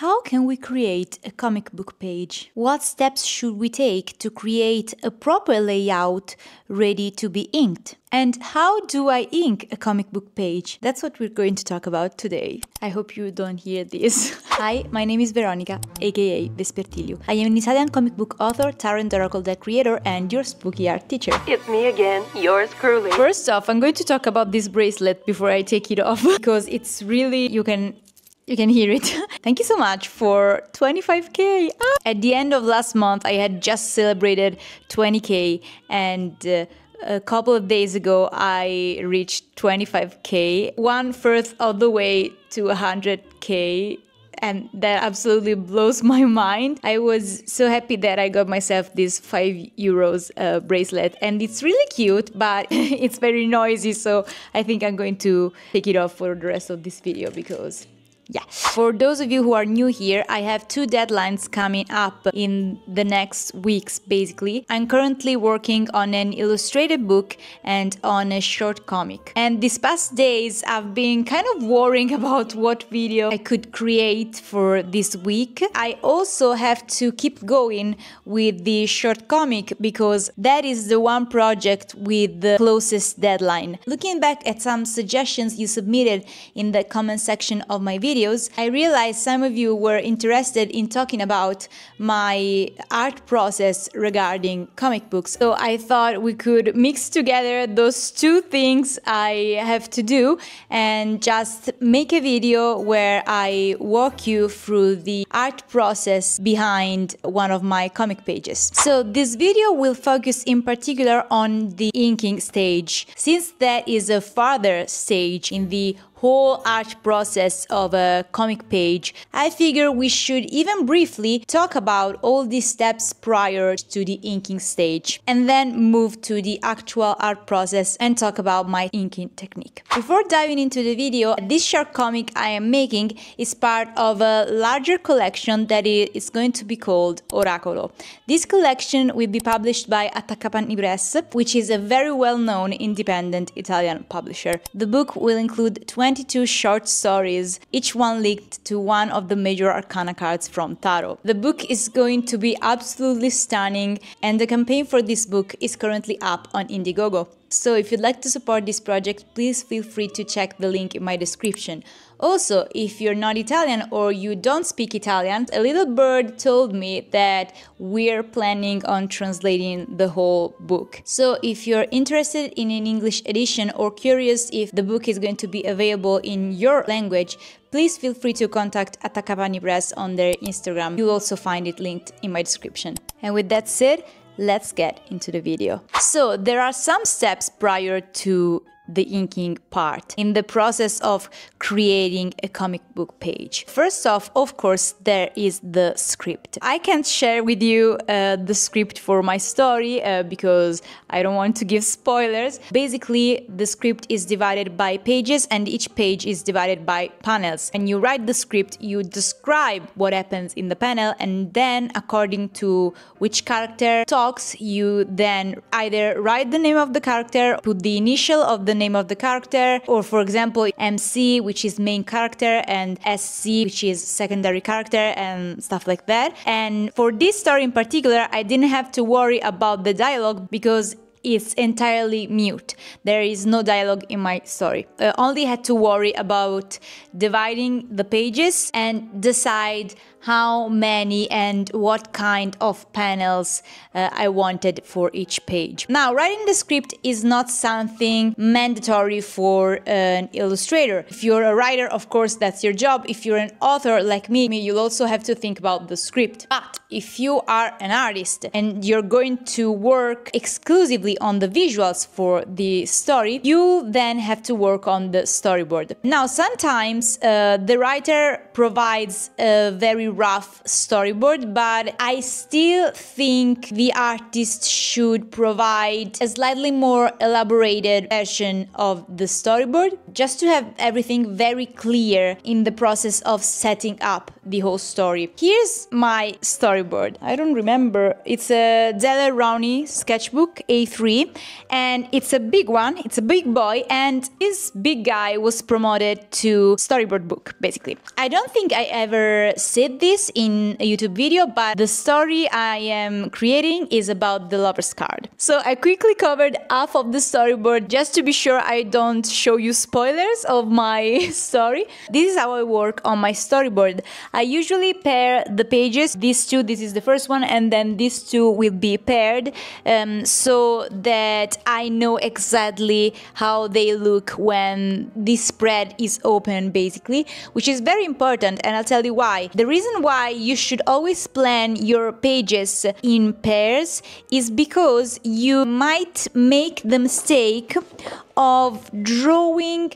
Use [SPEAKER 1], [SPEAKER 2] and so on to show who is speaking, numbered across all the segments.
[SPEAKER 1] How can we create a comic book page? What steps should we take to create a proper layout ready to be inked? And how do I ink a comic book page? That's what we're going to talk about today. I hope you don't hear this. Hi, my name is Veronica, aka Vespertilio. I am an Italian comic book author, tarot and oracle deck creator, and your spooky art teacher.
[SPEAKER 2] It's me again, yours truly.
[SPEAKER 1] First off, I'm going to talk about this bracelet before I take it off because it's really, you can hear it. Thank you so much for 25k. At the end of last month, I had just celebrated 20k, and a couple of days ago, I reached 25k, 1/4 of the way to 100k. And that absolutely blows my mind. I was so happy that I got myself this €5 bracelet, and it's really cute, but it's very noisy, so I think I'm going to take it off for the rest of this video because yeah. For those of you who are new here, I have 2 deadlines coming up in the next weeks, basically. I'm currently working on an illustrated book and on a short comic. And these past days, I've been kind of worrying about what video I could create for this week. I also have to keep going with the short comic because that is the one project with the closest deadline. Looking back at some suggestions you submitted in the comment section of my video, I realized some of you were interested in talking about my art process regarding comic books. So I thought we could mix together those 2 things I have to do and just make a video where I walk you through the art process behind one of my comic pages. So this video will focus in particular on the inking stage, since that is a further stage in the whole art process of a comic page. I figure we should even briefly talk about all these steps prior to the inking stage and then move to the actual art process and talk about my inking technique. Before diving into the video, this short comic I am making is part of a larger collection that is going to be called Oracolo. This collection will be published by Attaccapani Press, which is a very well-known independent Italian publisher. The book will include 22 short stories, each one linked to one of the major arcana cards from Tarot. The book is going to be absolutely stunning, and the campaign for this book is currently up on Indiegogo. So if you'd like to support this project, please feel free to check the link in my description. Also, if you're not Italian or you don't speak Italian, a little bird told me that we're planning on translating the whole book. So if you're interested in an English edition or curious if the book is going to be available in your language, please feel free to contact Attaccapani Press on their Instagram. You'll also find it linked in my description. And with that said, let's get into the video. So there are some steps prior to the inking part in the process of creating a comic book page. First off, of course, there is the script. I can't share with you the script for my story because I don't want to give spoilers. Basically, the script is divided by pages and each page is divided by panels. And you write the script, you describe what happens in the panel, and then according to which character talks, you then either write the name of the character, put the initial of the name of the character, or for example MC, which is main character, and SC, which is secondary character, and stuff like that. And for this story in particular, I didn't have to worry about the dialogue because it's entirely mute. There is no dialogue in my story. I only had to worry about dividing the pages and decide how many and what kind of panels I wanted for each page. Now, writing the script is not something mandatory for an illustrator. If you're a writer, of course, that's your job. If you're an author like me, you'll also have to think about the script. But if you are an artist and you're going to work exclusively on the visuals for the story, you then have to work on the storyboard. Now, sometimes the writer provides a very rough storyboard, but I still think the artist should provide a slightly more elaborated version of the storyboard, just to have everything very clear in the process of setting up the whole story. Here's my story storyboard. I don't remember. It's a Della Rowney sketchbook A3, and it's a big one. It's a big boy, and this big guy was promoted to storyboard book, basically. I don't think I ever said this in a YouTube video, but the story I am creating is about the lover's card. So I quickly covered half of the storyboard just to be sure I don't show you spoilers of my story. This is how I work on my storyboard. I usually pair the pages, these two, this is the first one, and then these two will be paired so that I know exactly how they look when this spread is open, basically, which is very important, and I'll tell you why. The reason why you should always plan your pages in pairs is because you might make the mistake of drawing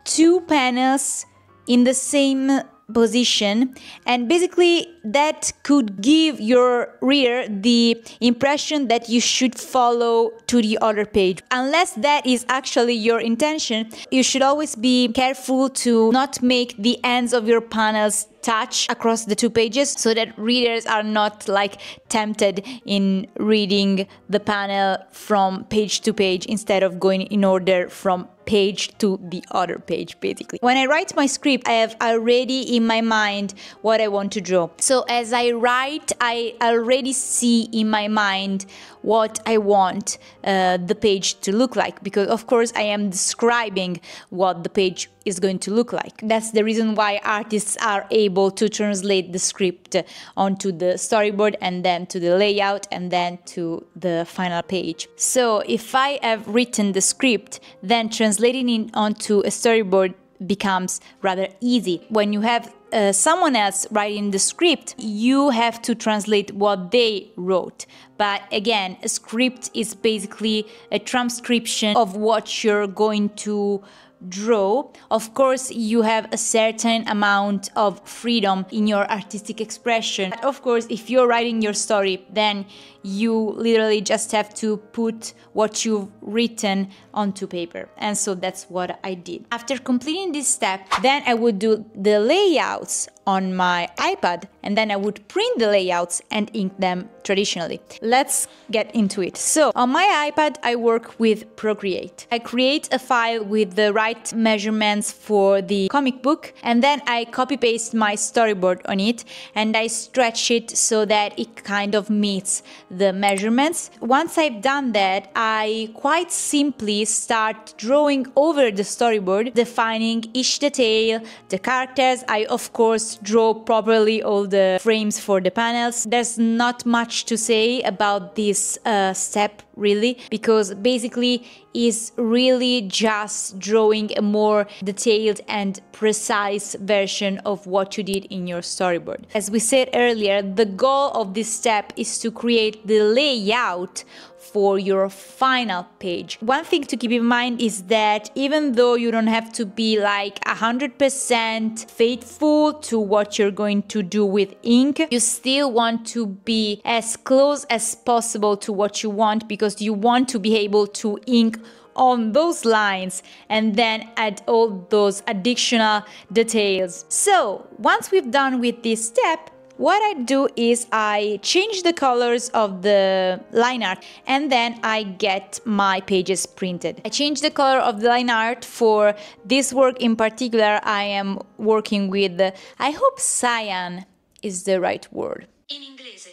[SPEAKER 1] two panels in the same position, and basically that could give your reader the impression that you should follow to the other page. Unless that is actually your intention, you should always be careful to not make the ends of your panels touch across the two pages so that readers are not like tempted in reading the panel from page to page instead of going in order from page to the other page, basically. When I write my script, I have already in my mind what I want to draw. So as I write, I already see in my mind what I want the page to look like, because of course I am describing what the page is going to look like. That's the reason why artists are able to translate the script onto the storyboard and then to the layout and then to the final page. So if I have written the script, then translating it onto a storyboard becomes rather easy. When you have someone else writing the script, you have to translate what they wrote. But again, a script is basically a transcription of what you're going to draw. Of course, you have a certain amount of freedom in your artistic expression. But of course, if you're writing your story, then you literally just have to put what you've written onto paper. And so that's what I did. After completing this step, then I would do the layouts on my iPad, and then I would print the layouts and ink them traditionally. Let's get into it. So on my iPad, I work with Procreate. I create a file with the right measurements for the comic book, and then I copy paste my storyboard on it, and I stretch it so that it kind of meets the measurements. Once I've done that, I quite simply start drawing over the storyboard, defining each detail, the characters. I of course draw properly all the frames for the panels. There's not much to say about this step really, because basically is really just drawing a more detailed and precise version of what you did in your storyboard. As we said earlier, the goal of this step is to create the layout for your final page. One thing to keep in mind is that even though you don't have to be like 100% faithful to what you're going to do with ink, you still want to be as close as possible to what you want, because you want to be able to ink on those lines and then add all those additional details. So once we've done with this step, what I do is I change the colors of the line art and then I get my pages printed. I change the color of the line art. For this work in particular, I am working with, I hope cyan is the right word.
[SPEAKER 3] In inglese,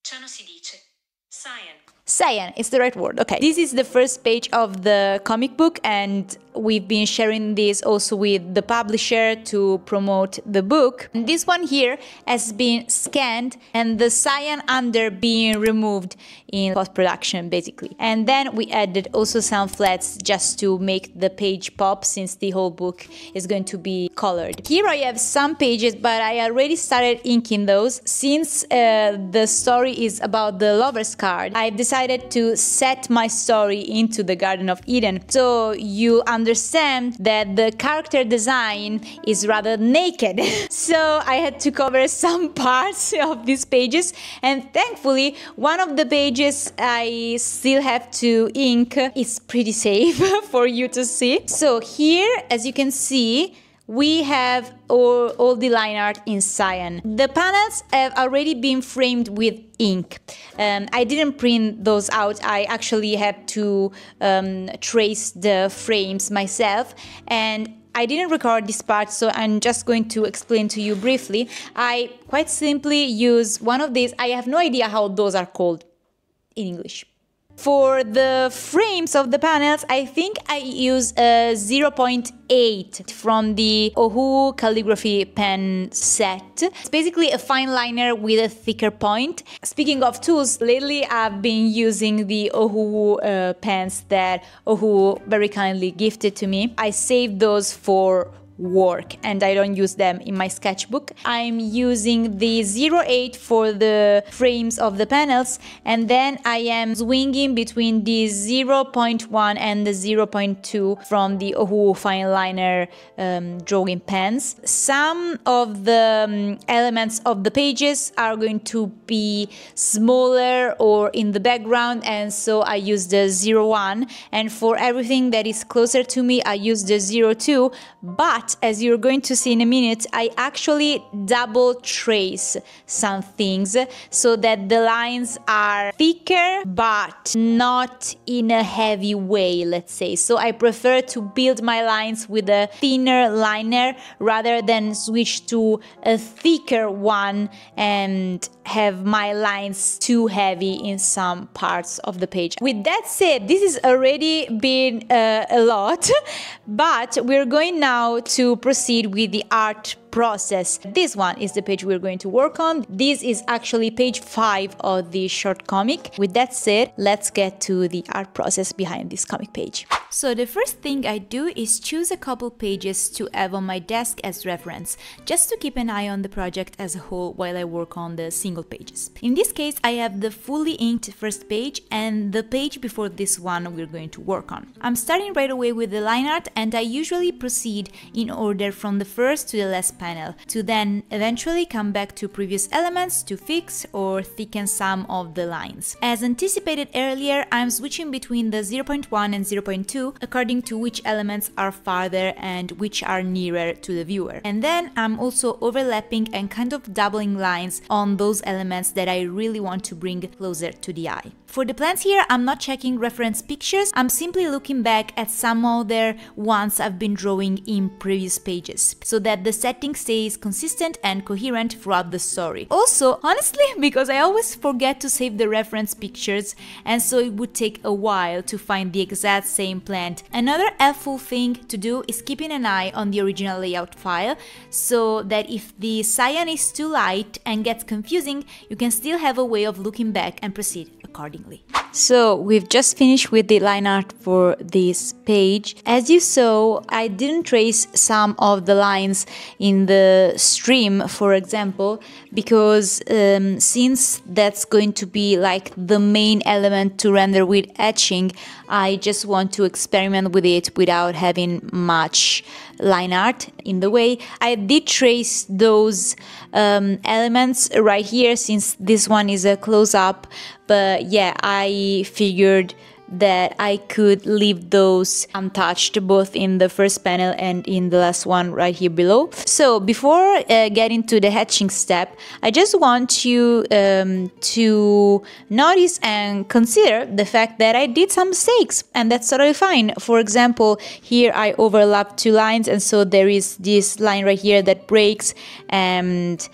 [SPEAKER 3] ciano si dice cyan.
[SPEAKER 1] Cyan is the right word. Okay. This is the first page of the comic book, and we've been sharing this also with the publisher to promote the book. And this one here has been scanned and the cyan under being removed in post-production, basically. And then we added also some flats just to make the page pop, since the whole book is going to be colored. Here I have some pages, but I already started inking those. Since the story is about the lover's card, I've decided to set my story into the Garden of Eden. So you understand that the character design is rather naked. So I had to cover some parts of these pages, and thankfully one of the pages I still have to ink is pretty safe for you to see. So here, as you can see, we have all the line art in cyan. The panels have already been framed with ink. I didn't print those out. I actually had to trace the frames myself, and I didn't record this part, so I'm just going to explain to you briefly. I quite simply use one of these. I have no idea how those are called in English. For the frames of the panels, I think I use a 0.8 from the Ohuhu calligraphy pen set. It's basically a fine liner with a thicker point. Speaking of tools, lately I've been using the Ohuhu pens that Ohuhu very kindly gifted to me. I saved those for work and I don't use them in my sketchbook. I'm using the 0.8 for the frames of the panels, and then I am swinging between the 0.1 and the 0.2 from the Ohuhu fine liner drawing pens. Some of the elements of the pages are going to be smaller or in the background, and so I use the 0.1, and for everything that is closer to me I use the 0.2, but as you're going to see in a minute, I actually double trace some things so that the lines are thicker but not in a heavy way, let's say. So I prefer to build my lines with a thinner liner rather than switch to a thicker one and have my lines too heavy in some parts of the page. With that said, this has already been a lot, but we're going now to proceed with the art process. This one is the page we're going to work on. This is actually page 5 of the short comic. With that said, let's get to the art process behind this comic page. So the first thing I do is choose a couple pages to have on my desk as reference, just to keep an eye on the project as a whole while I work on the single pages. In this case, I have the fully inked first page and the page before this one we're going to work on. I'm starting right away with the line art, and I usually proceed in order from the first to the last panel, to then eventually come back to previous elements to fix or thicken some of the lines. As anticipated earlier, I'm switching between the 0.1 and 0.2 according to which elements are farther and which are nearer to the viewer. And then I'm also overlapping and kind of doubling lines on those elements that I really want to bring closer to the eye. For the plants here, I'm not checking reference pictures, I'm simply looking back at some other ones I've been drawing in previous pages, so that the setting stays consistent and coherent throughout the story. Also, honestly, because I always forget to save the reference pictures, and so it would take a while to find the exact same plant. Another helpful thing to do is keeping an eye on the original layout file, so that if the cyan is too light and gets confusing, you can still have a way of looking back and proceed accordingly. So we've just finished with the line art for this page. As you saw, I didn't trace some of the lines in the stream, for example, because since that's going to be like the main element to render with etching, I just want to experiment with it without having much line art in the way. I did trace those elements right here, since this one is a close-up, but yeah, I figured that I could leave those untouched both in the first panel and in the last one right here below. So before getting to the hatching step, I just want you to notice and consider the fact that I did some mistakes, and that's totally fine. For example, here I overlapped two lines, and so there is this line right here that breaks, and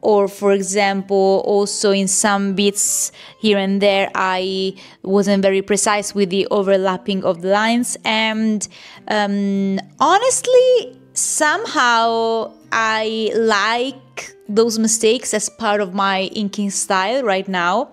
[SPEAKER 1] or for example, also in some bits here and there I wasn't very precise with the overlapping of the lines, and honestly somehow I like those mistakes as part of my inking style right now,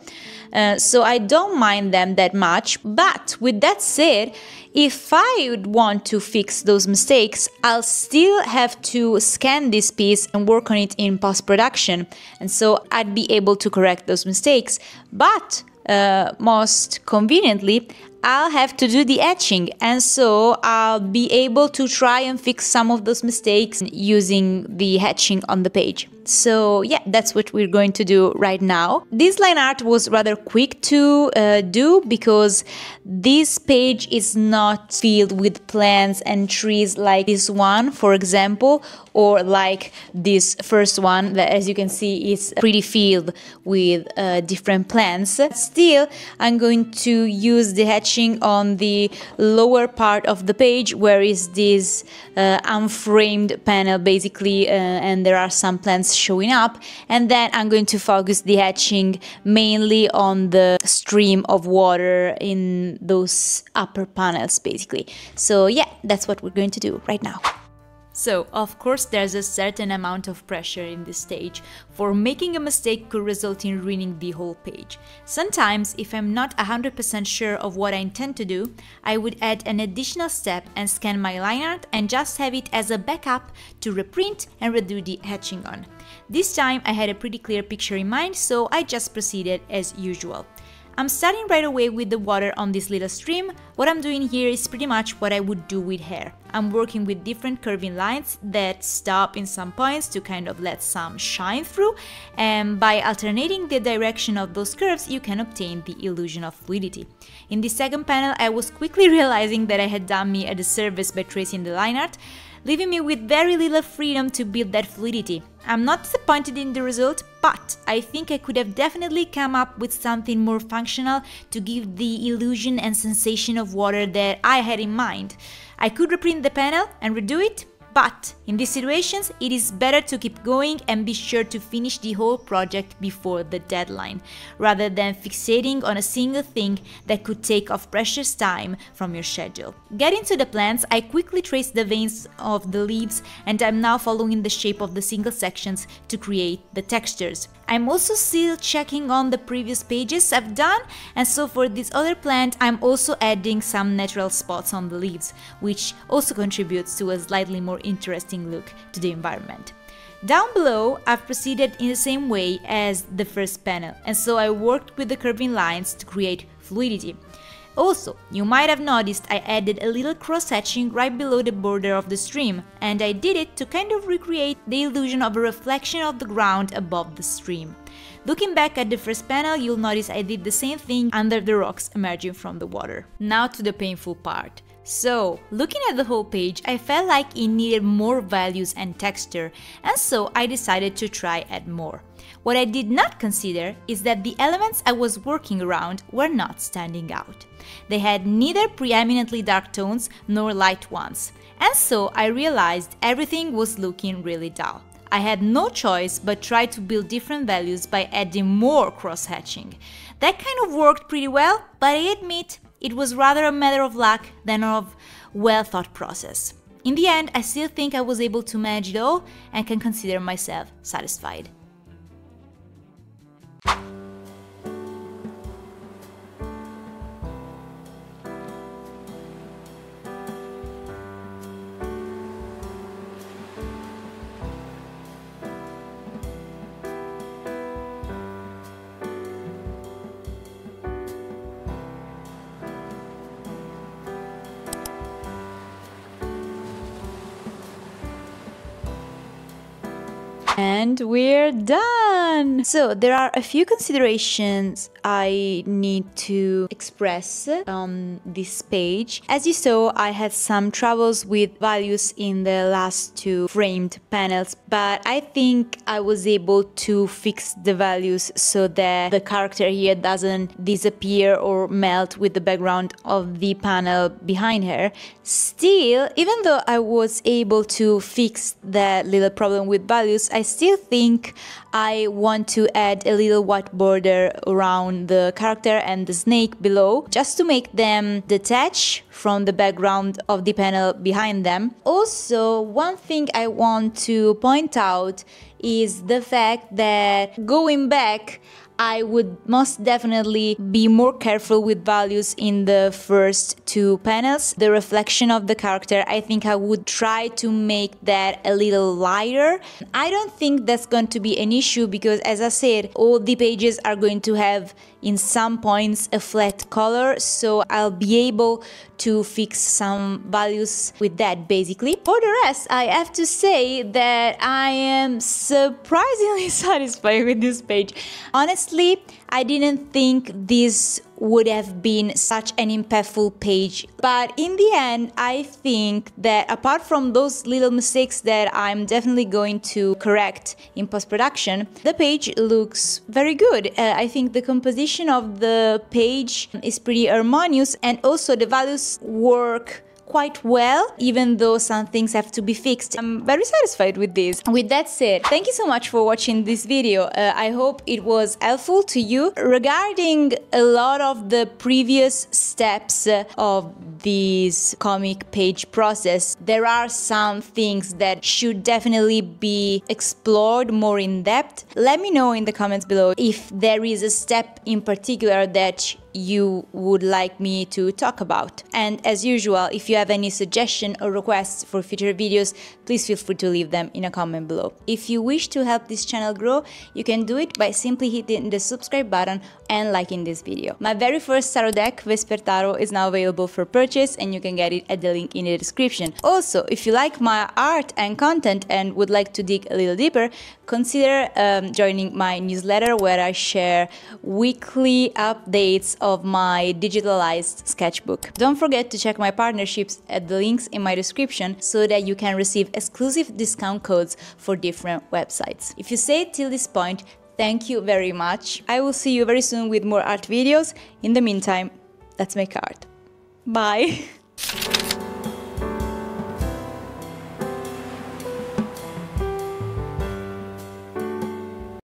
[SPEAKER 1] so I don't mind them that much. But with that said, if I would want to fix those mistakes, I'll still have to scan this piece and work on it in post-production, and so I'd be able to correct those mistakes. But most conveniently, I'll have to do the etching, and so I'll be able to try and fix some of those mistakes using the etching on the page. So yeah, that's what we're going to do right now. This line art was rather quick to do because this page is not filled with plants and trees like this one, for example, or like this first one that, as you can see, is pretty filled with different plants. Still, I'm going to use the etching on the lower part of the page where is this unframed panel basically, and there are some plants showing up, and then I'm going to focus the etching mainly on the stream of water in those upper panels basically. So yeah, that's what we're going to do right now. So, of course, there's a certain amount of pressure in this stage, for making a mistake could result in ruining the whole page. Sometimes, if I'm not 100% sure of what I intend to do, I would add an additional step and scan my line art and just have it as a backup to reprint and redo the etching on. This time I had a pretty clear picture in mind, so I just proceeded as usual. I'm starting right away with the water on this little stream. What I'm doing here is pretty much what I would do with hair. I'm working with different curving lines that stop in some points to kind of let some shine through, and by alternating the direction of those curves you can obtain the illusion of fluidity. In the second panel I was quickly realizing that I had done me a disservice by tracing the line art, leaving me with very little freedom to build that fluidity. I'm not disappointed in the result, but I think I could have definitely come up with something more functional to give the illusion and sensation of water that I had in mind. I could reprint the panel and redo it, but in these situations it is better to keep going and be sure to finish the whole project before the deadline, rather than fixating on a single thing that could take off precious time from your schedule. Getting to the plants, I quickly traced the veins of the leaves, and I'm now following the shape of the single sections to create the textures. I'm also still checking on the previous pages I've done, and so for this other plant I'm also adding some natural spots on the leaves, which also contributes to a slightly more interesting look to the environment. Down below I've proceeded in the same way as the first panel, and so I worked with the curving lines to create fluidity. Also, you might have noticed I added a little cross-hatching right below the border of the stream, and I did it to kind of recreate the illusion of a reflection of the ground above the stream. Looking back at the first panel, you'll notice I did the same thing under the rocks emerging from the water. Now to the painful part. So, looking at the whole page, I felt like it needed more values and texture, and so I decided to try add more. What I did not consider is that the elements I was working around were not standing out. They had neither preeminently dark tones nor light ones, and so I realized everything was looking really dull. I had no choice but try to build different values by adding more cross-hatching. That kind of worked pretty well, but I admit it was rather a matter of luck than of well-thought process. In the end, I still think I was able to manage it all and can consider myself satisfied. And we're done! So there are a few considerations I need to express on this page. As you saw, I had some troubles with values in the last two framed panels, but I think I was able to fix the values so that the character here doesn't disappear or melt with the background of the panel behind her. Still, even though I was able to fix that little problem with values, I still think I want to add a little white border around the character and the snake below, just to make them detach from the background of the panel behind them. Also, one thing I want to point out is the fact that going back, I would most definitely be more careful with values in the first two panels. The reflection of the character, I think I would try to make that a little lighter. I don't think that's going to be an issue because, as I said, all the pages are going to have in some points a flat color, so I'll be able to fix some values with that basically. For the rest, I have to say that I am surprisingly satisfied with this page. Honestly, I didn't think this would have been such an impactful page, but in the end I think that apart from those little mistakes that I'm definitely going to correct in post-production, the page looks very good. I think the composition of the page is pretty harmonious, and also the values work quite well, even though some things have to be fixed. I'm very satisfied with this. With that said, thank you so much for watching this video. I hope it was helpful to you. Regarding a lot of the previous steps of this comic page process, there are some things that should definitely be explored more in depth. Let me know in the comments below if there is a step in particular that you would like me to talk about. And as usual, if you have any suggestion or requests for future videos, please feel free to leave them in a comment below. If you wish to help this channel grow, you can do it by simply hitting the subscribe button and liking this video. My very first tarot deck, Vesper Tarot, is now available for purchase, and you can get it at the link in the description. Also, if you like my art and content and would like to dig a little deeper, consider joining my newsletter, where I share weekly updates of my digitalized sketchbook. Don't forget to check my partnerships at the links in my description so that you can receive exclusive discount codes for different websites. If you stayed till this point, thank you very much. I will see you very soon with more art videos. In the meantime, let's make art. Bye!